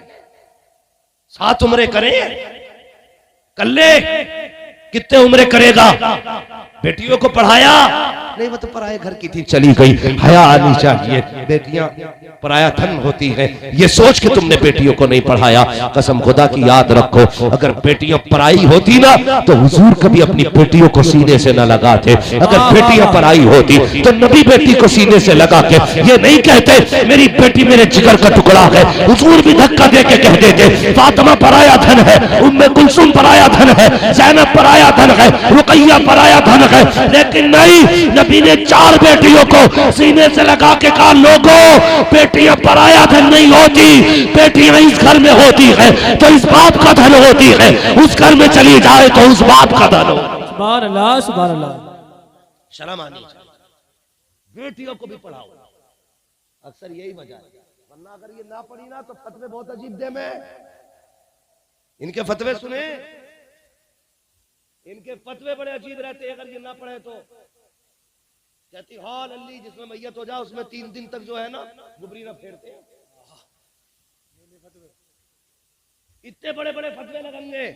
7 उम्रे करे, कर ले, कितने उम्रे करेगा? बेटियों को पढ़ाया नहीं, वो तो पराये घर की थी चली गई। हया आनी चाहिए, बेटियां पराया धन होती हैं, ये सोच के तुमने बेटियों को नहीं पढ़ाया। कसम खुदा की याद रखो, अगर बेटियां पराई होती ना तो हुजूर कभी अपनी बेटियों को सीने से न लगाते। अगर बेटियां पराई होती तो नबी बेटी को सीने से लगा के ये नहीं कहते मेरी बेटी मेरे जिगर का टुकड़ा है। हुजूर भी धक्का दे के कह देते फातिमा पराया धन है, उम्मे कुलसुम पराया धन है, ज़ैनब पराया धन है, रुकैया पराया धन है। लेकिन नहीं, नबी ने 4 बेटियों को सीने से लगा के कहा लोगों बेटियां पराया धन नहीं होती, बेटियां इस घर में होती है तो इस बाप का धन होती है, उस घर में चली जाए तो उस बाप का धन हो। सुभान अल्लाह, सुभान अल्लाह। शर्म आनी चाहिए, बेटियों को भी पढ़ाओ। अक्सर यही वजह है, वरना अगर ये ना पढ़ी ना तो फतवे बहुत अजीब दे में। इनके फतवे सुने, इनके फतवे बड़े अजीब रहते हैं। अगर ये ना पढ़े तो कहती हाँ लल्ली जिसमें मैयत हो जाए उसमें 3 दिन तक जो है ना गुबरी ना फेरते हैं। इतने बड़े बड़े फतवे लगेंगे।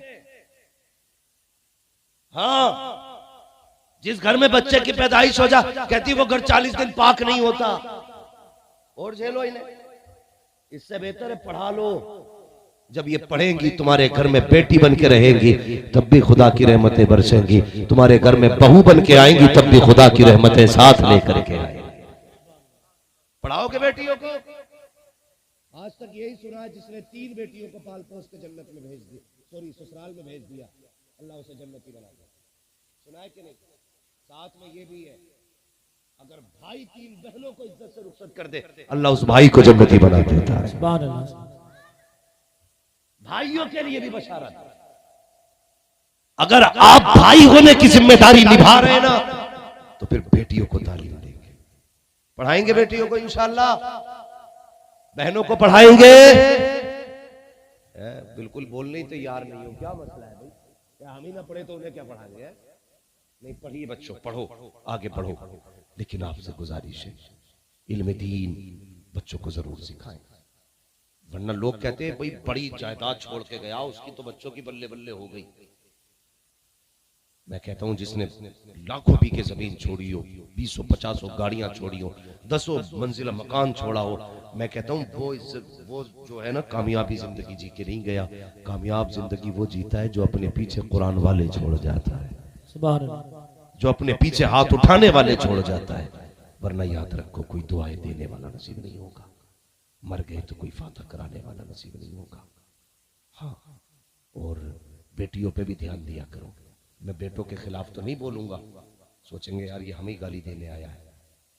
हाँ, जिस घर में बच्चे की पैदाइश हो जा कहती वो घर 40 दिन पाक नहीं होता। और झेलो इन्हें, इससे बेहतर है पढ़ा लो। जब ये पढ़ेंगी तुम्हारे घर में बेटी बन के रहेंगी तब भी खुदा की रहमतें बरसेंगी, तुम्हारे घर में बहू बन के आएंगी तब भी खुदा की रहमतें साथ लेकर के आएंगी। पढ़ाओगे बेटियों को। आज तक यही सुना है जिसने 3 बेटियों को पाल पोस के जन्नत में भेज दिया, सॉरी ससुराल में भेज दिया, अल्लाह उसे जन्नती बना दिया। सुना है कि नहीं? साथ में ये भी है अगर भाई 3 बहनों को इज्जत से रुखसत कर दे अल्लाह उस भाई को जन्नती बना देता है। सुभान अल्लाह। भाइयों के लिए भी बशारत है। अगर आप भाई होने की जिम्मेदारी निभा रहे हैं ना तो फिर बेटियों को तालीम देंगे, पढ़ाएंगे बेटियों को इंशाअल्लाह, बहनों को पढ़ाएंगे। बिल्कुल बोलने ही तैयार नहीं हो, क्या मसला है भाई? क्या हम ही ना पढ़े तो उन्हें क्या पढ़ाएंगे? नहीं, पढ़िए बच्चों, पढ़ो, आगे बढ़ो, लेकिन आपसे गुजारिश है इल्म दीन बच्चों को जरूर सिखाएं। वरना लोग कहते हैं भाई बड़ी जायदाद छोड़ के गया उसकी तो बच्चों की बल्ले बल्ले हो गई। मैं कहता हूं जिसने लाखों बीघे जमीन छोड़ी हो, 20-50 गाड़ियां छोड़ी हो, 10 मंजिला मकान छोड़ा हो, मैं कहता हूं वो जो है ना कामयाबी जिंदगी जी के नहीं गया। कामयाब जिंदगी वो जीता है जो अपने पीछे कुरान वाले छोड़ जाता है, सुभान अल्लाह, जो अपने पीछे हाथ उठाने वाले छोड़ जाता है। वरना याद रखो कोई दुआएं देने वाला नसीब नहीं होगा, मर गए तो कोई फातह कराने वाला नसीब नहीं होगा। हाँ, और बेटियों पे भी ध्यान दिया करो। मैं बेटों के खिलाफ तो नहीं बोलूंगा, सोचेंगे यार ये हमें गाली देने आया है,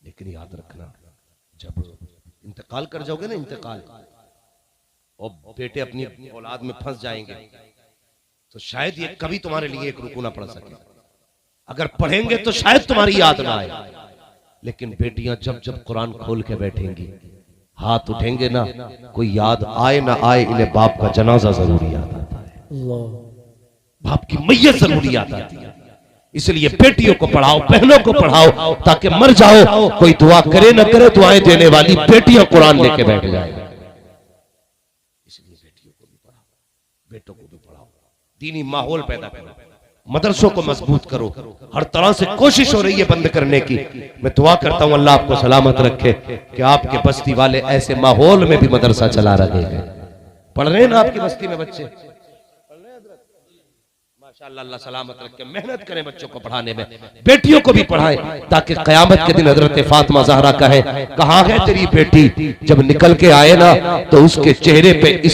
लेकिन याद रखना जब इंतकाल कर जाओगे ना, इंतकाल और बेटे अपनी औलाद में फंस जाएंगे तो शायद ये कभी तुम्हारे लिए एक रुकू ना पड़ सके। अगर पढ़ेंगे तो शायद तुम्हारी याद ना आए, लेकिन बेटियां जब जब कुरान खोल के बैठेंगी, हाथ उठेंगे ना, कोई याद आए ना आए, इन्हें बाप का जनाजा जरूरी याद आता है, बाप की मैयत जरूरी याद आती है। इसलिए बेटियों को पढ़ाओ, बहनों को पढ़ाओ, ताकि मर जाओ कोई दुआ करे ना करे, दुआएं देने वाली बेटियां कुरान लेके बैठ जाए। इसलिए बेटियों को भी पढ़ाओ, बेटों को भी पढ़ाओ, दीनी माहौल पैदा करो, मदरसों को मजबूत करो। हर तरह से कोशिश हो रही है बंद करने की। मैं दुआ करता हूं अल्लाह आपको सलामत रखे कि आपके बस्ती वाले ऐसे माहौल में भी मदरसा चला रहे हैं। पढ़ रहे हैं ना आपकी बस्ती में बच्चे? माशाअल्लाह, अल्लाह सलामत रखे, मेहनत करें बच्चों को पढ़ाने में, बेटियों को भी पढ़ाएं, ताकि कयामत के दिन हजरत फातिमा ज़हरा कहे कहां है तेरी बेटी? जब निकल के आए ना तो उसके चेहरे पे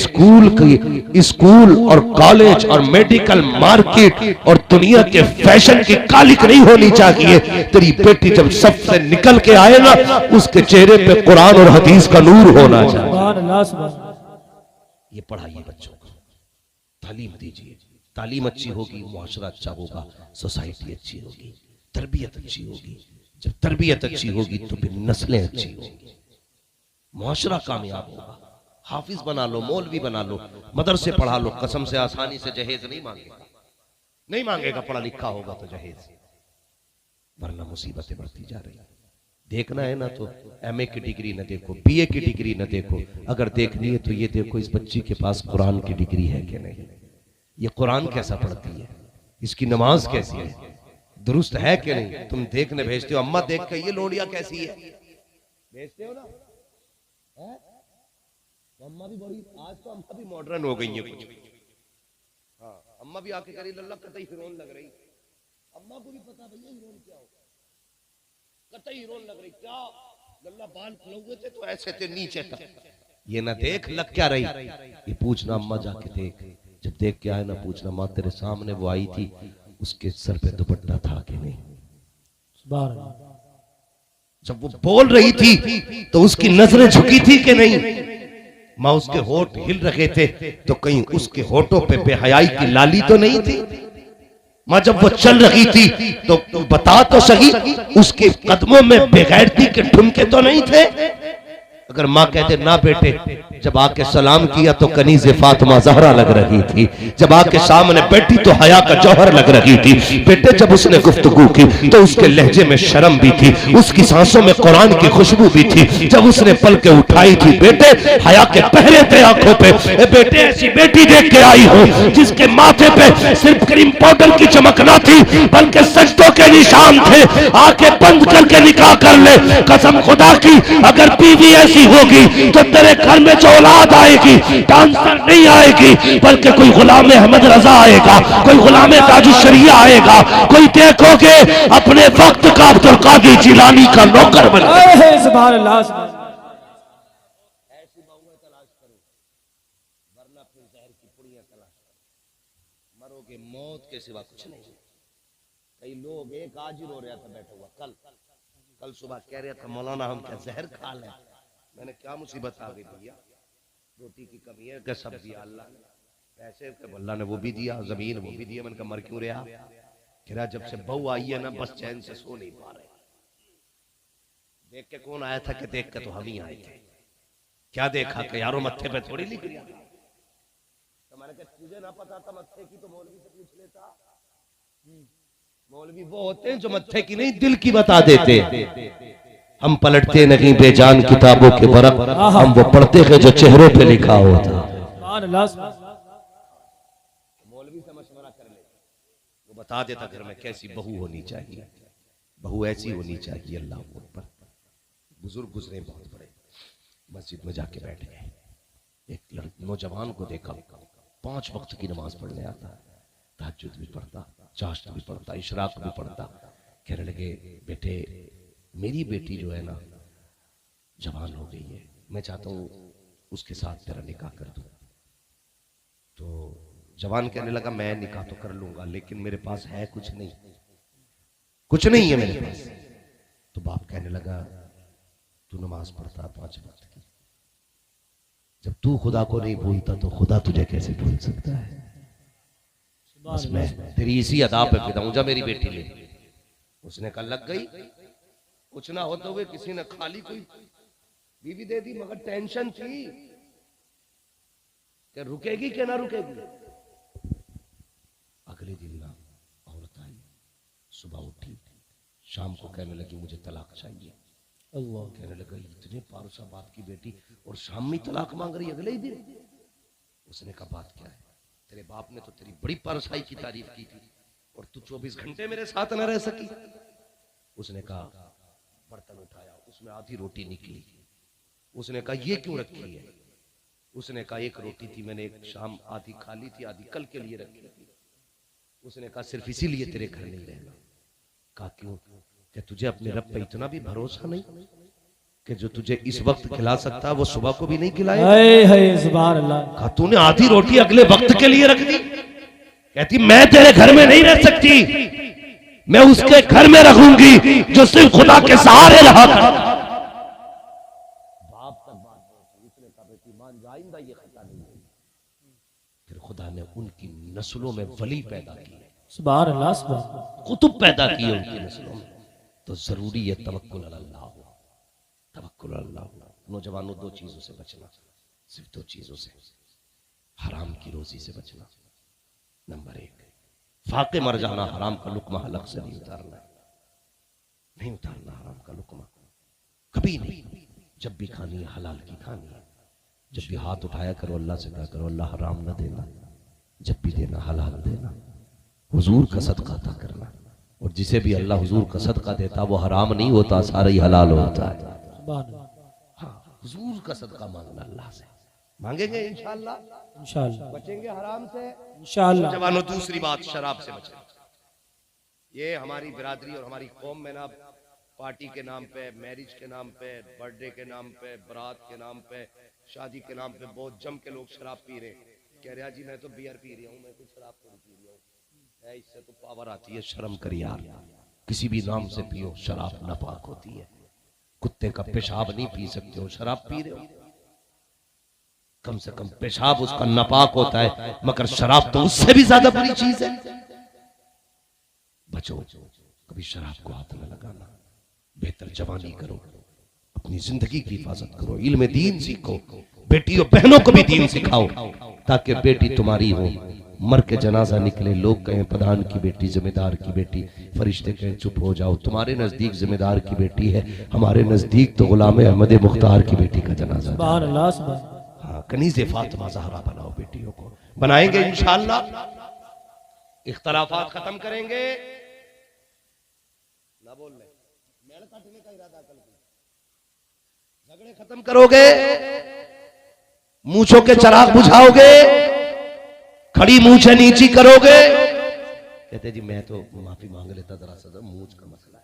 स्कूल और कॉलेज और मेडिकल मार्केट और दुनिया के फैशन की कालिक नहीं होनी चाहिए। तेरी बेटी जब सबसे निकल के आए ना, उसके चेहरे पे कुरान और हदीस का नूर होना चाहिए। सुभान अल्लाह, सुभान अल्लाह। ये पढ़ाइए बच्चों को, तालीम दीजिए। तालीम अच्छी होगी, मुआशरा अच्छा होगा, सोसाइटी अच्छी होगी, तरबियत अच्छी होगी। जब तरबियत अच्छी होगी तो फिर नस्लें अच्छी होगी, मुआशरा कामयाब होगा। हाफिज बना लो, मौलवी बना लो, मदरसे पढ़ा लो, कसम से आसानी से जहेज नहीं मांगेगा, नहीं मांगेगा, पढ़ा लिखा होगा तो जहेज, वरना मुसीबतें बढ़ती जा रही। देखना है ना तो एमए की डिग्री न देखो, बीए की डिग्री न देखो, अगर देखनी है तो ये देखो इस बच्ची के पास कुरान की डिग्री है कि नहीं, ये कुरान कैसा पढ़ती है, इसकी नमाज कैसी है, दुरुस्त है कि नहीं। तुम देखने भेजते हो, अम्मा देख के ये लोडिया कैसी है भेजते हो ना, है? तो अम्मा भी बड़ी, आज तो अम्मा भी मॉडर्न हो गई है कुछ। हाँ, अम्मा भी आके करी लल्ला कतई हीरोइन लग रही, अम्मा को भी पता भैया हीरोइन क्या हो, कतई हीरोइन लग रही, क्या लल्ला बाल खुले थे तो ऐसे थे नीचे तक, ये ना देख लग क्या रही, ये पूछना अम्मा जाके देख, जब देख के आए ना पूछना माँ तेरे सामने वो आई थी, उसके सर पे दुपट्टा था कि नहीं। सुभान अल्लाह। जब वो बोल रही थी तो उसकी नजरें झुकी थी कि नहीं। माँ उसके होठ हिल रहे थे तो कहीं उसके होठों पे बेहयाई की लाली तो नहीं थी। माँ जब वो चल रही थी तो बता तो सही, उसके कदमों में बेगैरती के ठुमके तो नहीं थे। अगर माँ कहते ना बेटे, जब आके सलाम किया तो कनीज़े फातिमा ज़हरा लग रही थी, जब आके सामने बैठी तो हया का जौहर लग रही थी। बेटे जब उसने गुफ्तगू की तो उसके लहजे में शर्म भी थी, उसकी सांसों में कुरान की खुशबू भी थी। जब उसने पल के उठाई थी बेटे, हया के पहरे थे आंखों पे। बेटे ऐसी बेटी देख के आई हो जिसके माथे पे सिर्फ क्रीम पाउडर की चमक ना थी बल्कि सजदों के निशान थे। आके बंद करके निकाह कर ले, कसम खुदा की अगर बीवी ऐसी होगी तो तेरे घर में जो औलाद आएगी डांसर नहीं आएगी, बल्कि कोई गुलाम अहमद रजा आएगा, कोई गुलाम ताजु शरिया आएगा, कोई देखोगे अपने वक्त का अब्दुल कादिर जिलानी का नौकर बन। सुभान अल्लाह, सुभान अल्लाह। ऐसी बहुएं तलाश करो, वरना फिर जहर की पुड़ियां तलाश करो, मरोगे मौत के सिवा कुछ नहीं। कई लोग, एक आज ही रो रहा था बैठा हुआ, कल सुबह कह रहा था मौलाना हम क्या जहर खा लें। मैंने क्या मुसीबत आ गई भैया, रोटी की कमी है क्या, सब्जी अल्लाह ने, पैसे अल्लाह ने वो भी दिया, जमीन वो भी दिया। मैंने कहा मर क्यों रहा, कह रहा जब से बहू आई है ना बस चैन से सो नहीं पा रहे। देख के कौन आया था कि देख के तो हम ही आए थे। क्या देखा कि यारों मत्थे पे थोड़ी लिख लिया, तुझे ना पता था मत्थे की तो मौलवी से पूछ लेता। मौलवी वो होते हैं जो मत्थे की नहीं दिल की बता देते। हम पलटते नहीं बेजान किताबों के बरक, हम वो पढ़ते हैं जो चेहरों पे लिखा होता। सुभान अल्लाह, सुभान अल्लाह। मौलवी से मशवरा कर ले, वो तो बता देता घर में कैसी बहू होनी चाहिए, बहू ऐसी होनी चाहिए। अल्लाह अकबर। बुजुर्ग गुजरे बहुत बड़े, मस्जिद में जाके बैठ गए। एक नौजवान को देखा, 5 वक्त की नमाज पढ़ने आता, तहज्जुद भी पढ़ता, चाश्त भी पढ़ता, इशराक भी पढ़ता। कहने लगे बेटे, मेरी बेटी जो है ना जवान हो गई है, मैं चाहता हूँ उसके साथ तेरा निकाह कर दूं। तो जवान कहने लगा मैं निकाह तो कर लूंगा, लेकिन मेरे पास है कुछ नहीं, कुछ नहीं है मेरे पास। तो बाप कहने लगा तू नमाज पढ़ता 5 वक्त की, जब तू खुदा को नहीं भूलता तो खुदा तुझे कैसे भूल सकता है। बस मैं तेरी इसी अदा पे फिदा हूं, जा मेरी बेटी ले। उसने कहा लग गई। कुछ ना होते हुए किसी ने खाली कोई बीवी दे दी, मगर टेंशन थी कि रुकेगी कि ना रुकेगी। अगले दिन ना औरत आई, सुबह उठी, शाम को कहने लगी मुझे तलाक चाहिए। अल्लाह। कहने लगा इतने पारुसा बाप की बेटी और शाम में तलाक मांग रही अगले ही दिन। उसने कहा बात क्या है, तेरे बाप ने तो तेरी बड़ी पारुसाई की तारीफ की थी और तू 24 घंटे मेरे साथ न रह सकी। उसने कहा बर्तन उठाया, उसमें आधी रोटी निकली। उसने कहा ये क्यों रखी है। उसने कहा एक रोटी थी, मैंने एक शाम आधी खा ली थी, आधी कल के लिए रखी थी। उसने कहा सिर्फ इसीलिए तेरे घर नहीं रहना। कहा क्यों, क्या तुझे अपने रब पे इतना भी भरोसा नहीं कि जो तुझे इस वक्त खिला सकता है वो सुबह को भी नहीं खिलाएगा। सुभान अल्लाह। कहा तूने आधी रोटी अगले वक्त के लिए रख दी। कहती मैं तेरे घर में नहीं रह सकती, मैं उसके घर में रहूंगी जो सिर्फ खुदा के सहारे रहा करता। बाप तक बात पहुंची, इसने कहा बेटी मान जा, आइंदा ये खता नहीं है। फिर खुदा ने उनकी नस्लों में वली पैदा किए, सुभान अल्लाह, सुभान कुतुब पैदा किए उनकी नस्लों में। तो जरूरी है तवक्कुल अल्लाह, तवक्कुल अल्लाह। नौजवानों 2 चीजों से बचना, सिर्फ 2 चीजों से। हराम की रोजी से बचना, नंबर 1। फाके मर जाना, हराम का लुकमा हलक से नहीं उतारना, नहीं उतारना हराम का लुकमा कभी नहीं। जब भी खानी है हलाल की खानी है। जब भी हाथ उठाया करो अल्लाह से कहा करो अल्लाह हराम न देना, जब भी देना हलाल देना, हुजूर का सदका अता करना। और जिसे भी अल्लाह हुजूर का सदका देता वो हराम नहीं होता, सारा ही हलाल होता है। हाँ, हुजूर का सदका मांगना अल्लाह से, मांगेंगे इंशाअल्लाह, इंशाअल्लाह बचेंगे हराम से इंशाअल्लाह। जवानों दूसरी बात, शराब से बचें। ये हमारी बिरादरी और हमारी कौम में ना पार्टी के नाम पे, मैरिज के नाम पे, बर्थडे के नाम पे, बारात के नाम पे, शादी के नाम पे बहुत जम के लोग शराब पी रहे हैं। कह रहा जी मैं तो बियर पी रहा हूँ, मैं तो शराब थोड़ी पी रहा हूँ, इससे तो पावर आती है। शर्म कर यार, किसी भी नाम से पियो, शराब नापाक होती है। कुत्ते का पेशाब नहीं पी सकते हो, शराब पी रहे हो। कम से कम पेशाब उसका नापाक होता है, मगर शराब तो उससे भी ज्यादा बुरी चीज है। बचो, कभी शराब को हाथ न लगाना। बेहतर जवानी करो, अपनी जिंदगी की हिफाजत करो, इल्म दीन सीखो, बेटियों बहनों को भी दीन सिखाओ, ताकि बेटी तुम्हारी हो। मर के जनाजा निकले, लोग कहें प्रधान की बेटी, जमींदार की बेटी, फरिश्ते कहें चुप हो जाओ। तुम्हारे नजदीक जमींदार की बेटी है, हमारे नजदीक तो गुलाम अहमद मुख्तार की बेटी का जनाजा। सुभान अल्लाह, सुभान। हाँ, कनीज़े फातिमा ज़हरा बनाओ, बेटियों को बनाएंगे इंशाअल्लाह। इख्तलाफात खत्म करेंगे, ना बोल रहे, मेल काटने का इरादा कल, झगड़े खत्म करोगे, मूंछों के चिराग बुझाओगे, खड़ी मूंछें नीची करोगे। कहते जी मैं तो माफी मांग लेता, दरअसल मूंछ का मसला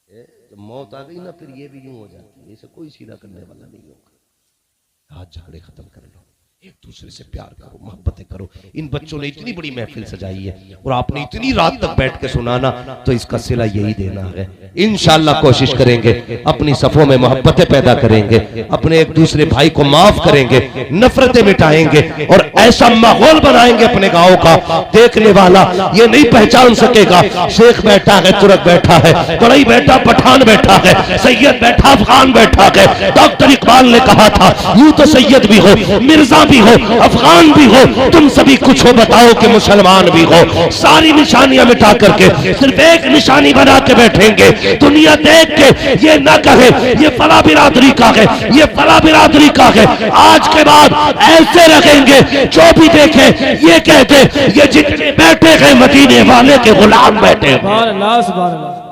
है। जब मौत आ गई ना फिर ये भी यूं हो जाती है, इसे कोई सीधा करने वाला नहीं होगा। आज झगड़े खत्म कर लो, एक दूसरे से प्यार करो, मोहब्बतें करो। इन बच्चों ने इतनी बड़ी महफिल सजाई है और आपने इतनी रात तक बैठ के सुनाना, तो इसका सिला यही देना है। इंशाअल्लाह कोशिश करेंगे, अपनी सफों में मोहब्बतें पैदा करेंगे, अपने एक दूसरे भाई को माफ करेंगे, नफरतें मिटाएंगे और ऐसा माहौल बनाएंगे अपने गांव का, देखने वाला ये नहीं पहचान सकेगा शेख बैठा है, तुर्क बैठा है, बड़ई बैठा, पठान बैठा है, सैयद बैठा, अफगान बैठा है। डॉक्टर इकबाल ने कहा था यूं तो सैयद भी हो, मिर्जा भी हो, अफगान भी हो, तुम सभी कुछ हो बताओ कि मुसलमान भी हो। सारी निशानियां मिटा करके सिर्फ एक निशानी बना के बैठेंगे। दुनिया देख के ये ना कहे ये फला बिरादरी का है, ये फला बिरादरी का है। आज के बाद ऐसे रखेंगे जो भी देखे ये कहते ये जितने बैठे हैं मदीने वाले के गुलाम बैठे हैं। सुभान अल्लाह, सुभान अल्लाह।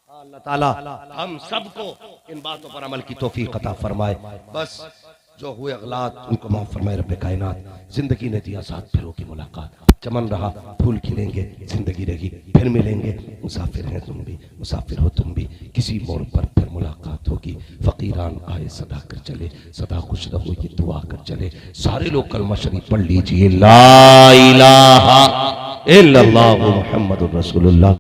अल्लाह ताला हम सबको इन बातों पर अमल की तौफीक अता फरमाए। बस जो हुए अगलात उनको माफ फरमाए रब्बे कायनात। जिंदगी ने दिया साथ फिरों की मुलाकात, चमन रहा फूल खिलेंगे, जिंदगी रही फिर मिलेंगे। मुसाफिर हैं तुम भी, मुसाफिर हो तुम भी, किसी मोड़ पर फिर मुलाकात होगी। फकीरान आए सदा कर चले, सदा खुश रहो ये दुआ कर चले। सारे लोग कलमा शरीफ पढ़ लीजिए, ला इलाहा इल्लल्लाहु मुहम्मदुर रसूलुल्लाह।